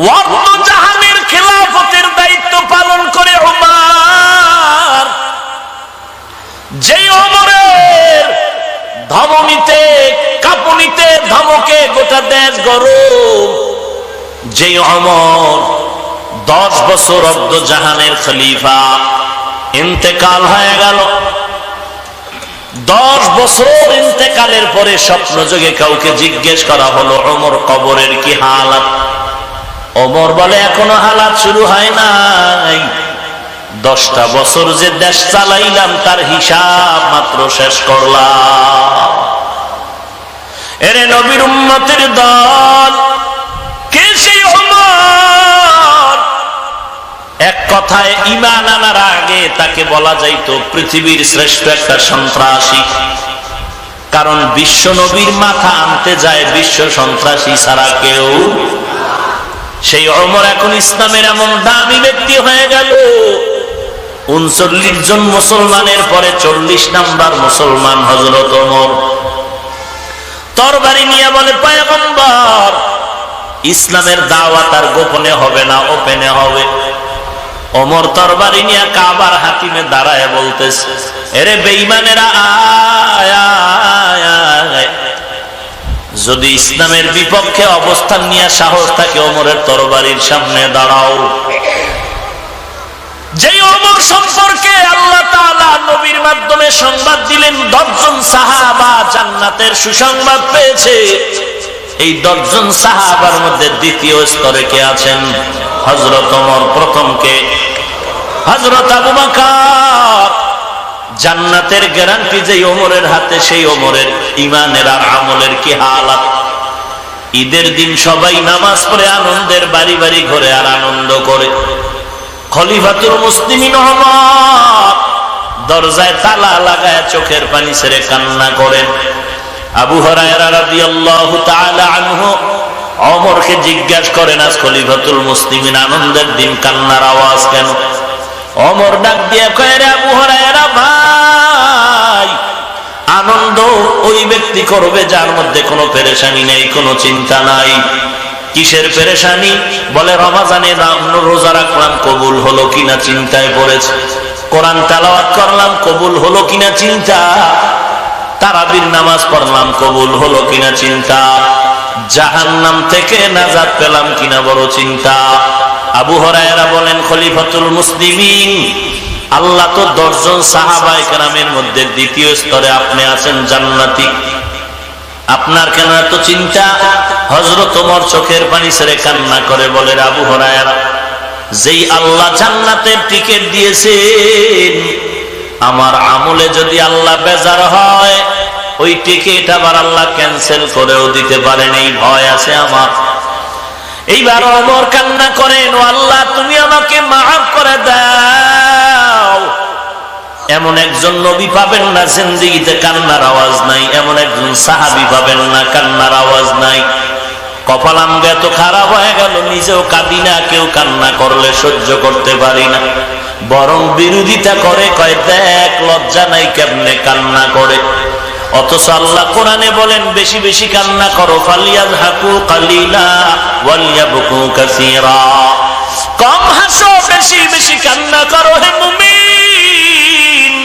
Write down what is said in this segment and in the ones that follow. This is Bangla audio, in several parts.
ওয়াক্ত জাহানের খেলাফতের দায়িত্ব পালন করে ওমর। যেই ওমরের ধমনীতে কাঁপুনিতে ধমকে গোটা দেশ গরম, যেই ওমর 10 বছর অব্দ জাহানের খলিফা ইন্তেকাল হয়ে গেল। 10 বছর ইন্তেকালের পরে স্বপ্ন যোগে কাউকে জিজ্ঞেস করা হলো ওমর কবরের কি হালাত? ওমর বলে এখনো হালাত শুরু হয় নাই, 10টা বছর যে দেশ চালাইলাম তার হিসাব মাত্র শেষ করলাম। এরে নবীর উম্মতের দল, কে সেই ওমর? এক কথায় ঈমান আনার আগে তাকে বলা যাইতো পৃথিবীর শ্রেষ্ঠ একটা সন্ত্রাসী, কারণ বিশ্ব নবীর মাথা আনতে যায় বিশ্ব সন্ত্রাসী ছাড়া কেউ। সেই ওমর এখন ইসলামের এমন দামি ব্যক্তি হয়ে গেল, 39 জন মুসলমানের পরে 40 নাম্বার মুসলমান হযরত ওমর। তরবারি নিয়ে বলে পয়গম্বর, ইসলামের দাওয়াত আর গোপনে হবে না, ওপেনে হবে। ওমর তরবারি নিয়ে কাবার হাতিমে দাঁড়ায় বলতেছে, এরে বেঈমানেরা আয়, যদি ইসলামের বিপক্ষে অবস্থান নিয়ে সাহস থাকে ওমরের তরবারির সামনে দাঁড়াও। যে ওমর সম্পর্কে আল্লাহ তাআলা নবীর মাধ্যমে সংবাদ দিলেন 10 জন সাহাবা জান্নাতের সুসংবাদ পেয়েছে, এই 10 জন সাহাবার মধ্যে দ্বিতীয় স্তরে কে আছেন? হযরত ওমর। প্রথম কে? হযরত আবু বকর। জান্নাতের গ্যারান্টি যে ওমরের হাতে, সেই ওমরের ঈমানের আর আমলের কি হালাত? ঈদের দিন সবাই নামাজ পড়ে আনন্দের বাড়ি বাড়ি ঘরে আর আনন্দ করে। খলিফাতুল মুসলিমিন ওমর দরজায় তালা লাগায় চোখের পানি ছেড়ে কান্না করেন। আবু হুরায়রা রাদিয়াল্লাহু তাআলা আনহু ওমরকে জিজ্ঞাসা করেন, আজ খলিফাতুল মুসলিমিন আনন্দের দিন কান্নার আওয়াজ কেন? ওমর ডাক দিয়ে কয়, রে আবু হুরায়রা ভাই, আনন্দ ওই ব্যক্তি করবে যার মধ্যে কোনো পেরেশানি নেই, কোনো চিন্তা নাই। কিসের পেরেশানি? বলে রমজানে রোজা রাখলাম, কবুল হলো কিনা চিন্তায় পড়েছে। কোরআন তেলাওয়াত করলাম, কবুল হলো কিনা চিন্তা। তারাবির নামাজ পড়লাম, কবুল হলো কিনা চিন্তা। জাহান্নাম থেকে নাজাত পেলাম কিনা বড় চিন্তা। আবু হুরায়রা বলেন, খলিফাতুল মুসলিমিন, আল্লাহ তো 10 জন সাহাবায়ে কেরামের মধ্যে দ্বিতীয় স্তরে আপনি আছেন জান্নাতি, আপনার কেন এত চিন্তা? হযরত ওমর চোখের পানি ছেড়ে কান্না করে বলে, আবু হুরায়রা, যেই আল্লাহ জান্নাতের টিকিট দিয়েছেন, আমার আমলে যদি আল্লাহ বেজার হয়, ওই টিকিট আবার আল্লাহ ক্যান্সেল করেও দিতে পারেন, এই ভয় আছে আমার। এইবার ওমর কান্না করেন, ও আল্লাহ, তুমি আমাকে মাফ করে দাও। এমন একজন নবী পাবেন না জিন্দেগিতে কান্নার আওয়াজ নাই, এমন একজন সাহাবী পাবেন না কান্নার আওয়াজ নাই। কপাল আমগো এত খারাপ হয়ে গেল, নিজেও কাঁদি না, কেউ কান্না করলে সহ্য করতে পারি না, বরং বিরোধিতা করে, কয় দেখ লজ্জা নাই কেমনে কান্না করে। অথচ আল্লাহ কোরআনে বলেন, বেশি বেশি কান্না করো, ফালিয়াযহাকু কালিলা ওয়ালিয়াবকু কাসীরা। কম হাসো, বেশি বেশি কান্না করো হে মুমিন।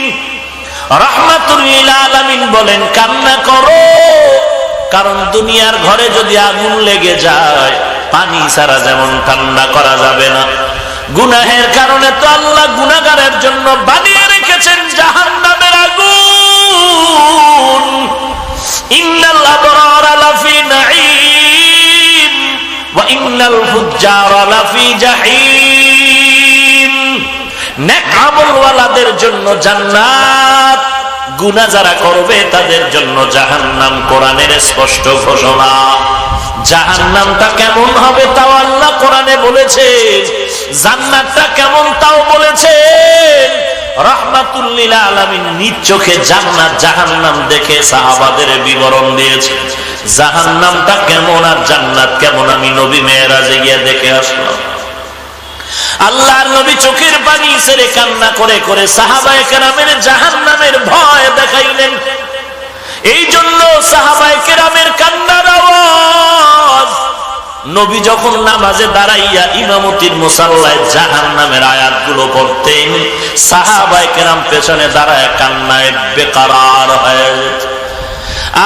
রাহমাতুল লিল আলামিন বলেন, কান্না করো, কারণ দুনিয়ার ঘরে যদি আগুন লেগে যায়, পানি ছাড়া যেমন ঠান্ডা করা যাবে না, গুনাহের কারণে তো আল্লাহ গুনাহগারের জন্য বানিয়ে রেখেছেন জাহান্নামের আগুন। ইন্নাল আবরারা লাফি নাঈম ওয়া ইন্নাল ফুজ্জারা লাফি জাহিম। নেক আমলওয়ালাদের জন্য জান্নাত, গুনাহ যারা করবে তাদের জন্য জাহান্নাম। কোরআনের স্পষ্ট ঘোষণা। জাহান্নামটা কেমন হবে তাও আল্লাহ কোরআনে বলেছেন, জান্নাতটা কেমন তাও বলেছেন। রাহমাতুল লিল আলামিন নিজ চোখে জান্নাত জাহান্নাম দেখে সাহাবাদের বিবরণ দিয়েছে। জাহান্নামটা কেমন আর জান্নাত কেমন আমি নবী মেরাজে গিয়ে দেখে আসলাম। আল্লাহর নবী চোখের পানি ছেড়ে কান্না করে করে সাহাবায়ে কেরামের জাহান্নামের ভয় দেখাইলেন। এই জন্য সাহাবায়ে কেরামের কান্নার আওয়াজ নবী যখন নামাজে দাঁড়াইয়া ইমামতির মুসাল্লায় জাহান্নামের আয়াতগুলো পড়তেন, সাহাবায়ে কেরাম পেছনে দাঁড়ায় কান্নায় বেকারার হয়ে যেত।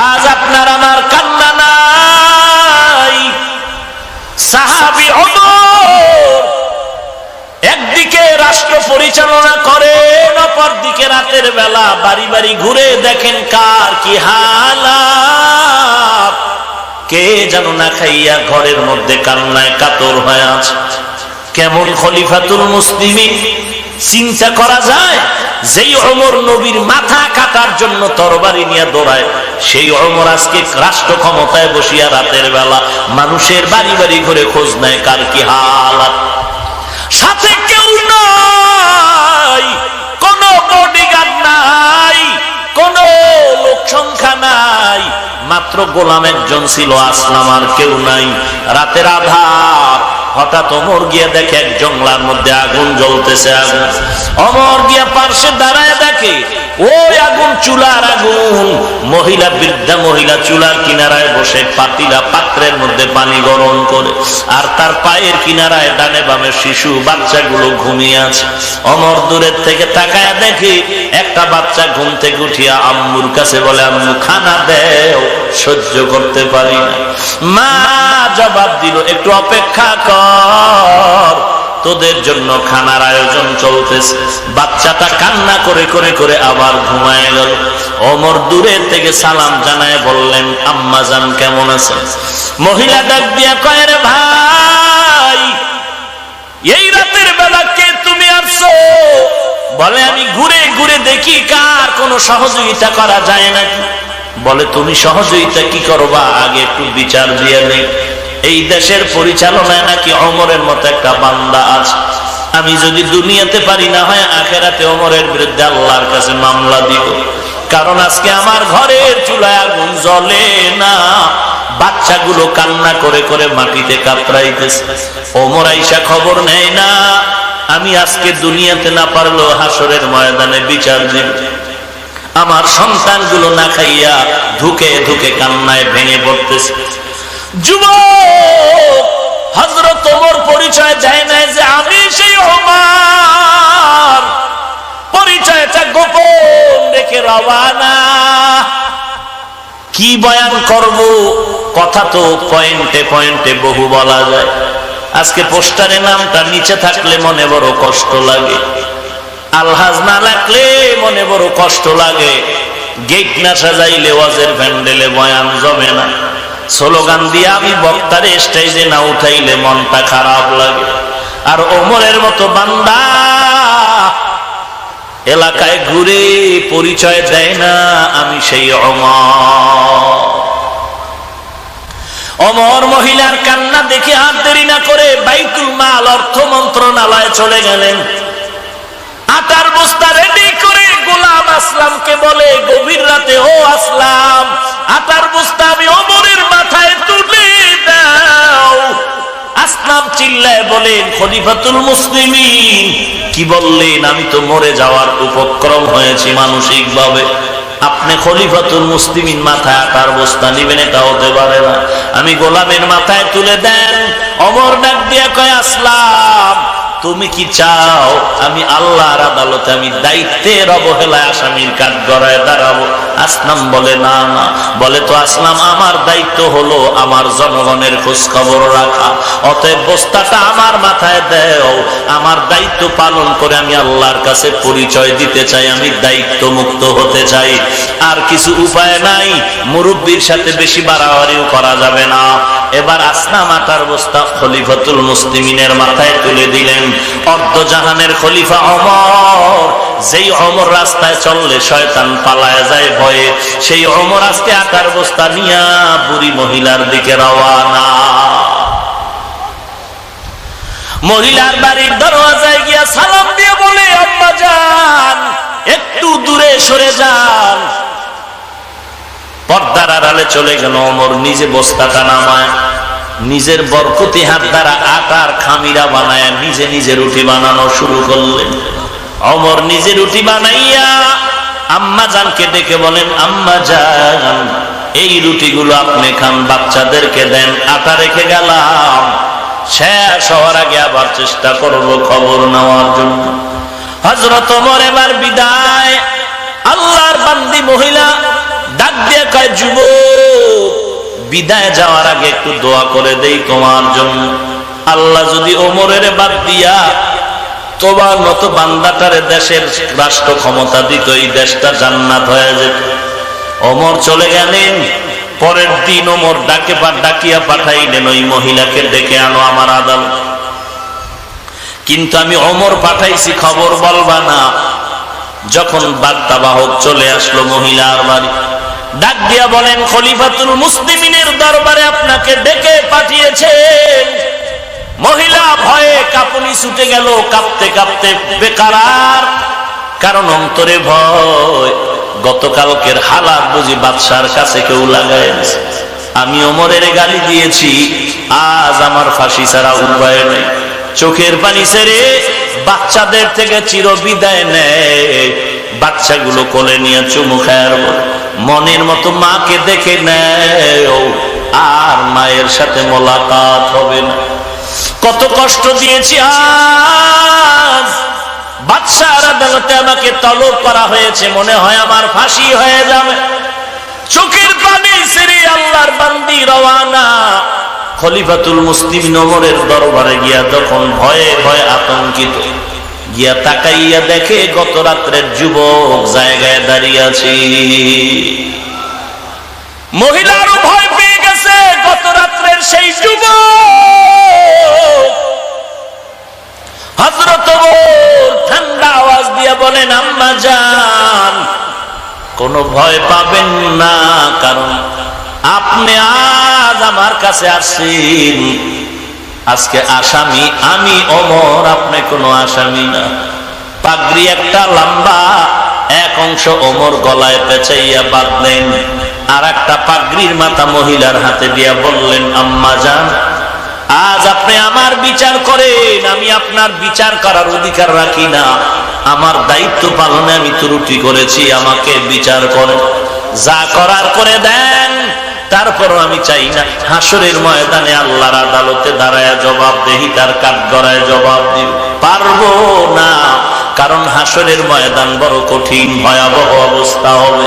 আজ আপনার আমার কান্না নাই। সাহাবী ওমর একদিকে রাষ্ট্র পরিচালনা করেন, অপর দিকে রাতের বেলা বাড়ি বাড়ি ঘুরে দেখেন কার কি হালাত। কে যেন না খাইয়া ঘরের মধ্যে কান্নায় কাতর হয়ে আছে। কেমন খলিফাতুল মুসলিমিন চিন্তা করা যায়? যেই ওমর নবীর মাথা কাটার জন্য তরবারি নিয়ে দৌড়ায়, সেই ওমর আজকে রাষ্ট্র ক্ষমতায় বসিয়া রাতের বেলা মানুষের বাড়ি বাড়ি ঘুরে খোঁজ নেয় কার কি হালাত। সাথে কেউ নাই, কোন বডিগার্ড নাই, কোন লোক সংখ্যা নাই, মাত্র গোলাম একজন ছিল আসলাম, আর কেউ নাই। রাতের আধার, হঠাৎ ওমর গিয়া দেখে এক জংলার মধ্যে আগুন জ্বলতেছে। আগুন, ওমর গিয়া পার্শ্বে দাঁড়ায় দেখে ওই আগুন চুলার আগুন। মহিলা, বৃদ্ধা মহিলা চুলার কিনারায় বসে পাতিলা পাত্রের মধ্যে পানি গরম করে, আর তার পায়ের কিনারায় ডানে বামে শিশু বাচ্চাগুলো ঘুমিয়ে আছে। ওমর দূরের থেকে তাকায় দেখে একটা বাচ্চা ঘুম থেকে উঠিয়া আম্মুর কাছে বলে, আম্মু খানা দেও, সহ্য করতে পারি না। মা জবাব দিল, একটু অপেক্ষা কর, তোদের জন্য খানার আয়োজন চলতেছে। বাচ্চাটা কান্না করে করে করে আবার ঘুমায় গেল। ওমর দূরের থেকে সালাম জানায় বললেন, আম্মা জান কেমন আছে? মহিলা ডাক দিয়া কয়, রে ভাই, এই রাতের বেলা কে তুমি আসছো? বলে, আমি ঘুরে ঘুরে দেখি কার কোনো সহযোগিতা করা যায় নাকি। বলে, তুমি সহযোগিতা কি করবা? আগে একটু বিচার দিয়ে নেই। এই দেশের পরিচালনায় নাকি ওমরের মতো একটা বান্দা আছে। আমি যদি দুনিয়াতে পারি, না হয় আখেরাতে ওমরের বিরুদ্ধে আল্লাহর কাছে মামলা দিব। কারণ আজকে আমার ঘরের চুলায় আগুন জ্বলে না, বাচ্চাগুলো কান্না করে করে মাটিতে কাতরাইতেছে। ওমর আইসা খবর নেয় না। আমি আজকে দুনিয়াতে না পারলেও হাসরের ময়দানে বিচার দিব। আমার সন্তানগুলো না খাইয়া ধুকে ধুকে কান্নায় ভেঙে পড়তেছে। যুবক হযরত ওমর পরিচয় দেয় নাই যে আমি সেই ওমর। পরিচয়টা গোপন রেখে রওয়ানা। কি বয়ান করব? কথা তো পয়েন্টে পয়েন্টে বহু বলা যায়। আজকে পোস্টারে নামটা নিচে থাকলে মনে বড় কষ্ট লাগে, আলহাজ না লাগলে মনে বড় কষ্ট লাগে, গেট না সাজাইলে ওয়াজের প্যান্ডেলে বয়ান জমে না, স্লোগান দিয়ে আমি বক্তারে স্টেজে না উঠাইলে মনটা খারাপ লাগে। আর ওমরের মতো বান্দা এলাকায় ঘুরে পরিচয় দেয় না আমি সেই ওমর। ওমর মহিলার কান্না দেখে আর দেরি না করে বাইতুল মাল অর্থ মন্ত্রণালয়ে চলে গেলেন। আটার বস্তা রেডি করে গোলাম আসলামকে বলে, গভীর রাতে, ও আসলাম, আটার বস্তা আমি ওমরের মাথায় তুলে দাও। আসলাম চিল্লায় বলেন, খলিফাতুল মুসলিমিন কি বললেন? আমি তো মরে যাওয়ার উপক্রম হয়েছি মানসিক ভাবে, আপনি খলিফাতুল মুসলিমিন মাথায় আটার বস্তা নিবেন? এটা হতে পারে না। আমি গোলামের মাথায় তুলে দেন। ওমর ডাক দিয়া কয়, আসলাম, তুমি কি চাও আমি আল্লাহর আদালতে আমি দায়িত্বের অবহেলায় আসামির কাঠ গড়ায় দাঁড়াবো? আসলাম বলে, না না। বলে, তো আসলাম, আমার দায়িত্ব হলো আমার জনগণের খোঁজ খবর রাখা, অতএব বস্তাটা আমার মাথায় দেও। আমার দায়িত্ব পালন করে আমি আল্লাহর কাছে পরিচয় দিতে চাই, আমি দায়িত্ব মুক্ত হতে চাই। আর কিছু উপায় নাই, মুরব্বীর সাথে বেশি বাড়াবাড়িও করা যাবে না। এবার আসলাম আটার বস্তা খলিফাতুল মুসলিমিনের মাথায় তুলে দিলেন। অর্ধজাহানের খলিফা ওমর, যেই ওমর রাস্তায় চললে শয়তান পালায় যায় ভয়ে, সেই ওমর আজকে আটার বস্তা নিয়া বুড়ি মহিলার দিকে রওয়ানা। মহিলার বাড়ির দরওয়াজায় গিয়া সালাম দিয়ে বলে, আম্মা জান, একটু দূরে সরে যান। পর্দার আড়ালে চলে গেল। ওমর নিজে বস্তাটা নামায়, নিজের বরকতি হাত দ্বারা আটার খামিরা বানায় নিজে নিজে রুটি বানানো শুরু করলেন। ওমর নিজে রুটি বানাইয়া আম্মা জানকে ডেকে বলেন, আম্মা জান, এই রুটিগুলো আপনি খান, বাচ্চাদেরকে দেন। আটা রেখে গেলাম, শেষ হওয়ার আগে আবার চেষ্টা করব খবর নেওয়ার জন্য। হযরত ওমর এবার বিদায়। আল্লাহর বান্দি মহিলা ডাক দিয়ে কয়, যুবক, বিদায় যাওয়ার আগে একটু দোয়া করে দেই তোমার জন্য। আল্লাহ যদি ওমরের বাদ দিয়া তোমার মতো বান্দাটারে দেশের রাষ্ট্র ক্ষমতা দিত, এই দেশটা জান্নাত হয়ে যেত। ওমর চলে গেলেন। পরের দিন ওমর ডাকিয়া পাঠাইলেন, ওই মহিলাকে ডেকে আনো আমার আদালত। কিন্তু আমি ওমর পাঠাইছি, খবর বলবা না। যখন বার্তাবাহক চলে আসলো মহিলার বাড়ি, ডাক দিয়া বলেন, খলিফাতুল মুসলিমিনের দরবারে আপনাকে ডেকে পাঠিয়েছেন। মহিলা ভয়ে কাঁপুনি ছুটে গেল, কাঁপতে কাঁপতে বেকারার, কারণ অন্তরে ভয়। গতকালকের হালাত বুঝি বাদশার কাছে কেউ লাগায়। আমি ওমরের গালি দিয়েছি, আজ আমার ফাঁসি ছাড়া উপায় নেই। চোখের পানি ছেড়ে বাচ্চাদের থেকে চির বিদায় নেয়। বাচ্চাগুলো কোলে নিয়ে চুমু খায়, মনের মতো মাকে দেখে নেয়, আর মায়ের সাথে মোলাকাত হবে না। কত কষ্ট দিয়েছি, আজ বাদশার আদালতে আমাকে তলব করা হয়েছে, মনে হয় আমার ফাঁসি হয়ে যাবে। চোখের পানি ছেড়ে আল্লাহর বান্দি রওয়ানা। খলিফাতুল মুসলিমিন ওমরের দরবারে গিয়া যখন ভয়ে ভয়ে আতঙ্কিত, গিয়া তাকাইয়া দেখে গত রাত্রের যুবক জায়গায় দাঁড়িয়ে আছে। মহিলারও ভয় পেয়ে গেছে, গত রাত্রের সেই যুবক। হযরত ওমর ঠান্ডা আওয়াজ দিয়া বলেন, আম্মা জান, কোনো ভয় পাবেন না, কারণ আপনি আজ আমার কাছে আসছেন। আজকে আসামি আমি ওমর, আপনি কোনো আসামি না। পাগড়ি একটা লম্বা, এক অংশ ওমর গলায় পেঁচাইয়া বাঁধলেন, আর একটা পাগড়ির মাথা মহিলার হাতে দিয়া বললেন, আম্মা জান, আজ আপনি আমার বিচার করেন, আমি আপনার বিচার করার অধিকার রাখি না। আমার দায়িত্ব পালনে আমি ত্রুটি করেছি, আমাকে বিচার করেন, যা করার করে দেন। তারপরও আমি চাই না হাসরের ময়দানে আল্লাহর আদালতে দাঁড়ায় জবাবদেহি, তার কাঠগড়ায় জবাব দিব, পারবো না। কারণ হাসরের ময়দান বড় কঠিন, ভয়াবহ অবস্থা হবে।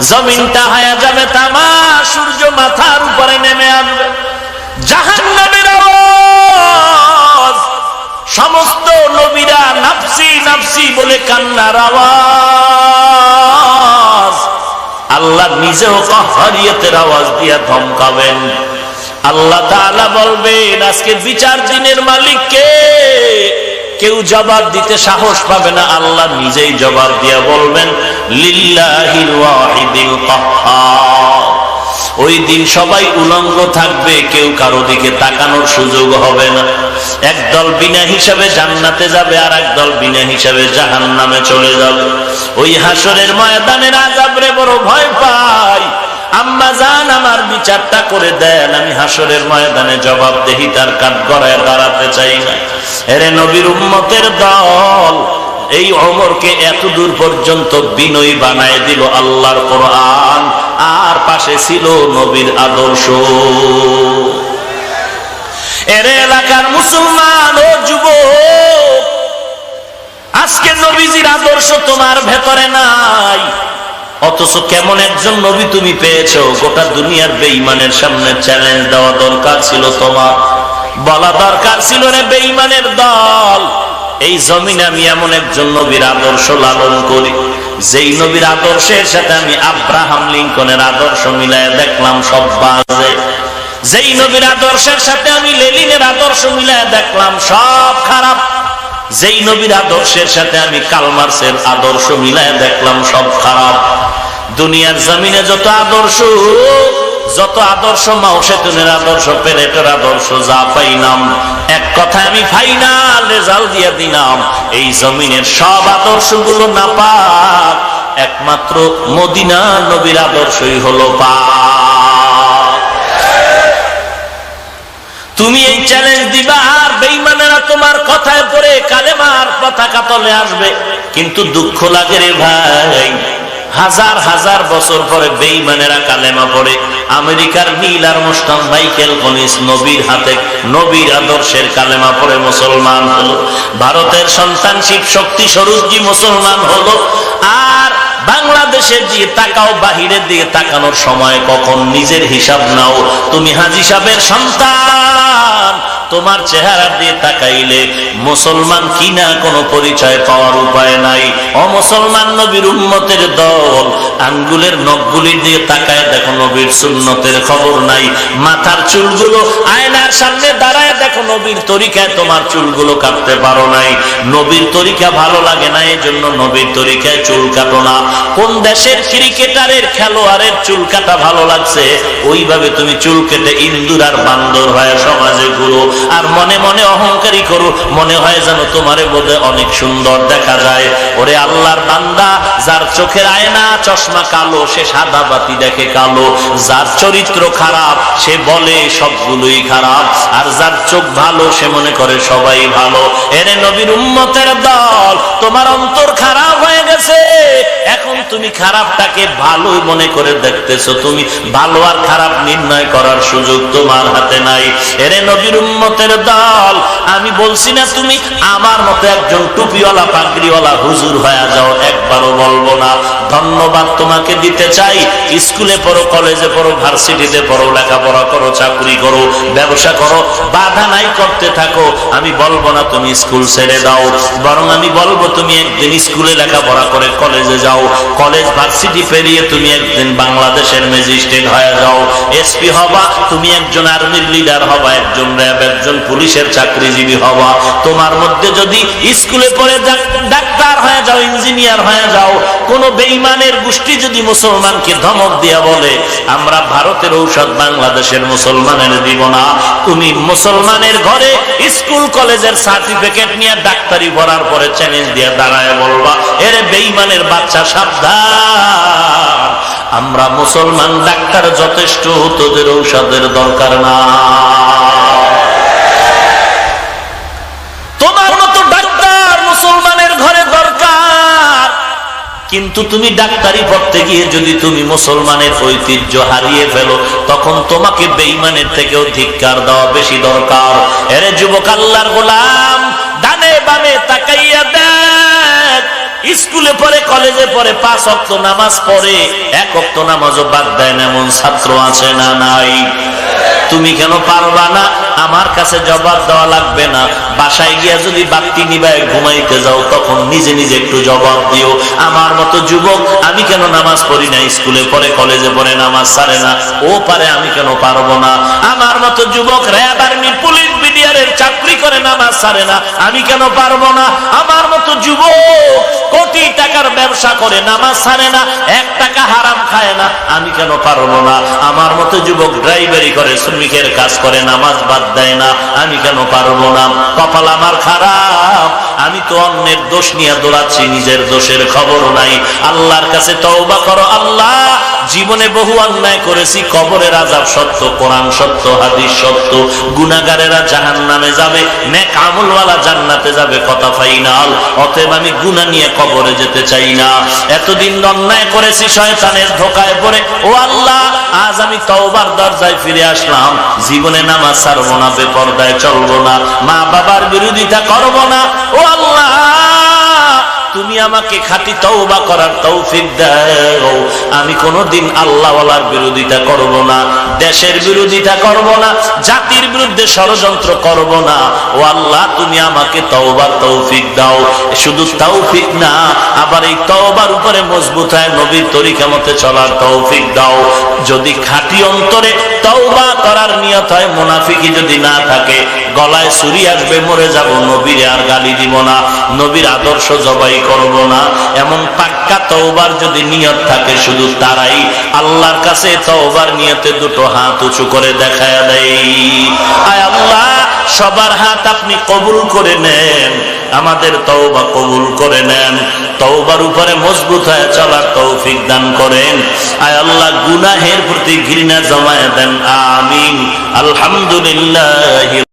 জমিনটা হয়ে যাবে তামা, সূর্য মাথার উপরে নেমে আসবে, জাহান্নামের আওয়াজ, সমস্ত নবীরা নাফসি নাফসি বলে কান্নার আওয়াজ। আল্লাহ নিজেও কাহরিয়তের আওয়াজ দিয়া ধমকাবেন। আল্লাহ তাআলা বলবেন, আজকে বিচার দিনের মালিক কে? কেউ জবাব দিতে সাহস পাবে না। আল্লাহ নিজেই জবাব দিয়া বলবেন, লিল্লাহিল ওয়াহিদিল কাহ্হার। ওই দিন সবাই উলঙ্গ থাকবে, কেউ কারো দিকে তাকানোর সুযোগ হবে না। একদল বিনা হিসাবে জান্নাতে যাবে, আর একদল বিনা হিসাবে জাহান্নামে চলে যাবে। ওই হাসরের ময়দানের আযাবরে বড় ভয় পাই। আম্মা জান, আমার বিচারটা করে দেন, আমি হাসরের ময়দানে জবাবদেহিতার কাঠগড়ায় দাঁড়াতে চাই না। এরে নবীর উম্মতের দল, এই ওমরকে এত দূর পর্যন্ত বিনয়ী বানায় দিল আল্লাহর কোরআন, আর পাশে ছিল নবীর আদর্শ। এর এলাকার মুসলমান ও যুবক, আজকে নবীজির আদর্শ তোমার ভেতরে নাই, অথচ কেমন একজন নবী তুমি পেয়েছো। গোটা দুনিয়ার বেঈমানের সামনে চ্যালেঞ্জ দেওয়া দরকার ছিল, তোমার বলা দরকার ছিল, রে বেঈমানের দল, এই জমিনে আমি এমন একজন নবীর আদর্শ লালন করি, যেই নবীর আদর্শের সাথে আমি আব্রাহাম লিঙ্কনের আদর্শ মিলায় দেখলাম সব বাজে। যেই নবীর আদর্শের সাথে আমি লেনিনের আদর্শ মিলায় দেখলাম সব খারাপ। যেই নবীর আদর্শের সাথে আমি কার্ল মার্ক্সের আদর্শ মিলায় দেখলাম সব খারাপ। দুনিয়ার জমিনে যত আদর্শ মাও সেতুনের আদর্শ, পেরেটের আদর্শ যা পাইলাম, এক কথা আমি ফাইনাল রেজাল্ট দিয়ে দিলাম, এই জমিনের সব আদর্শগুলো নাপাক, একমাত্র মদিনা নবীর আদর্শই হলো পাক। তুমি এই চ্যালেঞ্জ দিবা, আর বেঈমানেরা তোমার কথায় পড়ে কালেমার পতাকা তলে আসবে। কিন্তু দুঃখ লাগে রে ভাই, হাজার হাজার বছর পরে বেঈমানেরা কালেমা পড়ে। আমেরিকার নীল আর্মস্ট্রং, মাইকেল কলিন্স নবীর হাতে নবীর আদর্শের কালেমা পড়ে মুসলমান হলো। ভারতের সন্তান শিব শক্তি স্বরূপজি মুসলমান হলো। আর বাংলাদেশের দিকে তাকাও, বাহিরের দিকে তাকানোর সময় কখন নিজের হিসাব নাও। তুমি হাজী সাহেবের সন্তান, তোমার চেহারা দিয়ে তাকাইলে মুসলমান কিনা কোনো পরিচয় পাওয়ার উপায় নাই। অমুসলমান নবীর উম্মতের দল, আঙ্গুলের নখগুলির দিয়ে তাকায় দেখো নবীর সুন্নতের খবর নাই। মাথার চুলগুলো আয়নার সামনে দাঁড়ায় দেখো নবীর তরিকায় তোমার চুলগুলো কাটতে পারো নাই। নবীর তরিকা ভালো লাগে না, এই জন্য নবীর তরিকায় চুল কাটো না। কোন দেশের ক্রিকেটারের খেলোয়াড়ের চুল কাটা ভালো লাগছে, ওইভাবে তুমি চুল কেটে ইন্দুর আর বান্দর হয়ে সমাজে ঘুরো, আর মনে মনে অহংকারী করো, মনে হয় যেন তোমারে বোধে অনেক সুন্দর দেখা যায়। ওরে আল্লাহর বান্দা, যার চোখের আয়না চশমা কালো সে সাদা বাতি দেখে কালো, যার চরিত্র খারাপ সে বলে সবগুলোই খারাপ, আর যার চোখ ভালো সে মনে করে সবাই ভালো। এরে নবীর উম্মতের দল, তোমার অন্তর খারাপ হয়ে গেছে, এখন তুমি খারাপটাকে ভালো মনে করে দেখতেছো। তুমি ভালো আর খারাপ নির্ণয় করার সুযোগ তোমার হাতে নাই। এরে নবীর উম্মতের দল, আমি বলছি না তুমি আমার মতো একজন টুপিওয়ালা পাগড়িওয়ালা হুজুর হয়ে যাও, একবারও বলবো না। ধন্যবাদ তোমাকে দিতে চাই। স্কুলে পড়ো, কলেজে পড়ো, ভার্সিটিতে পড়ো, লেখাপড়া করো, চাকরি করো, ব্যবসা করো, বাধা নাই, করতে থাকো। আমি বলবো না তুমি স্কুল ছেড়ে দাও, বরং আমি বলবো তুমি একদিন স্কুলে লেখাপড়া করে কলেজে যাও, কলেজ ভার্সিটি পেরিয়ে তুমি একদিন বাংলাদেশের ম্যাজিস্ট্রেট হয়ে যাও, এসপি হবা, তুমি একজন আর্মির লিডার হবা, একজন র্যাব, একজন পুলিশের চাকরিজীবী হবা। তোমার মধ্যে যদি স্কুলে পড়ে ডাক্তার হয়ে যাও, ইঞ্জিনিয়ার হয়ে যাও, কোন বেঈমানের গোষ্ঠী যদি মুসলমানকে ধমক দিয়া বলে আমরা ভারতের ঔষধ বাংলাদেশের মুসলমানের দিব না, তুমি মুসলমানের ঘরে স্কুল কলেজের সার্টিফিকেট নিয়ে ডাক্তারি পড়ার পরে চ্যালেঞ্জ দিয়ে দাঁড়ায় বলবা এরে বেঈমানের বাচ্চা সাবধান, আমরা মুসলমান ডাক্তার যথেষ্ট, তোদের ঔষধের দরকার না। তোমার মতো ডাক্তার মুসলমানের ঘরে দরকার, কিন্তু তুমি ডাক্তারি পড়তে গিয়ে যদি তুমি মুসলমানের ঐতিহ্য হারিয়ে ফেলো, তখন তোমাকে বেঈমানের থেকেও ধিক্কার দেওয়া বেশি দরকার। এরে যুবক আল্লাহর গোলাম, ডানে বামে তাকাইয়া দেখ, স্কুলে পড়ে কলেজে পড়ে 5 ওয়াক্ত নামাজ পড়ে, 1 ওয়াক্ত নামাজও বাদ দেয় না এমন ছাত্র আছে না নাই? তুমি কেন পারবা না? আমার কাছে জবাব দেওয়া লাগবে না। বাসায় গিয়া যদি বাতি নিবায় ঘুমাইতে যাও, তখন নিজে নিজে একটু জবাব দিও, আমার মতো যুবক আমি কেন নামাজ পড়ি না? স্কুলে পড়ে কলেজে পড়ে নামাজ ছাড়ে না, ও পারে, আমি কেন পারবো না? আমার মতো যুবক র্যাব, আর্মি, পুলিশ, বিডিআরের চাকরি করে নামাজ ছাড়ে না, আমি কেন পারবো না? আমার মতো যুবক কোটি টাকার ব্যবসা করে নামাজ ছাড়ে না, 1 টাকা হারাম খায় না, আমি কেন পারবো না? আমার মতো যুবক ড্রাইভারি করে, শ্রমিকের কাজ করে, নামাজ বাদ দেয় না, আমি কেন পারবো না? কপাল আমার খারাপ, আমি তো অন্যের দোষ নিয়ে দৌড়াচ্ছি, নিজের দোষের খবর নাই। আল্লাহর কাছে তওবা করো, আল্লাহ জীবনে বহু অন্যায় করেছি, কবরের আযাব সত্য, কোরআন সত্য, হাদিস সত্য, গুনাহগারেরা জাহান্নামে যাবে, নেক আমলওয়ালা জান্নাতে যাবে, কথা ফাইনাল। অতএব আমি গুনাহ নিয়ে কবরে যেতে চাই না। এতদিন অন্যায় করেছি, শয়তানের ধোঁকায় পড়ে, ও আল্লাহ আজ আমি তওবার দরজায় ফিরে আসলাম। জীবনে নামাজ ছাড়বো না, বেপরদায় চলবো না, মা বাবার বিরোধিতা করবো না। ও আল্লাহ তুমি আমাকে খাঁটি তওবা করার তৌফিক দাও। আমি কোনোদিন আল্লাহওয়ালার বিরোধিতা করব না, দেশের বিরোধিতা করব না, জাতির বিরুদ্ধে ষড়যন্ত্র করব না। ও আল্লাহ তুমি আমাকে তওবার তৌফিক দাও। শুধু তৌফিক না, আবার এই তওবার উপরে মজবুত হয় নবীর তরিকা মতে চলার তৌফিক দাও। যদি খাঁটি অন্তরে তওবা করার নিয়ত হয়, মুনাফিকি যদি না থাকে, গলায় ছুরি আসবে, মরে যাব, নবীর আর গালি দিব না, নবীর আদর্শ জবাই করব না, এমন পাক্কা তওবার যদি নিয়ত থাকে, শুধু তারাই আল্লাহর কাছে তওবার নিয়তে 2 হাত উঁচু করে দেখায় দেয়। আয় আল্লাহ, সবার হাত আপনি কবুল করে নেন, আমাদের তওবা কবুল করে নেন, তওবার উপরে মজবুত হয়ে চলার তৌফিক দান করেন। আয় আল্লাহ গুনাহের প্রতি ঘৃণা জমায়ে দেন, আমিন। আলহামদুলিল্লাহ।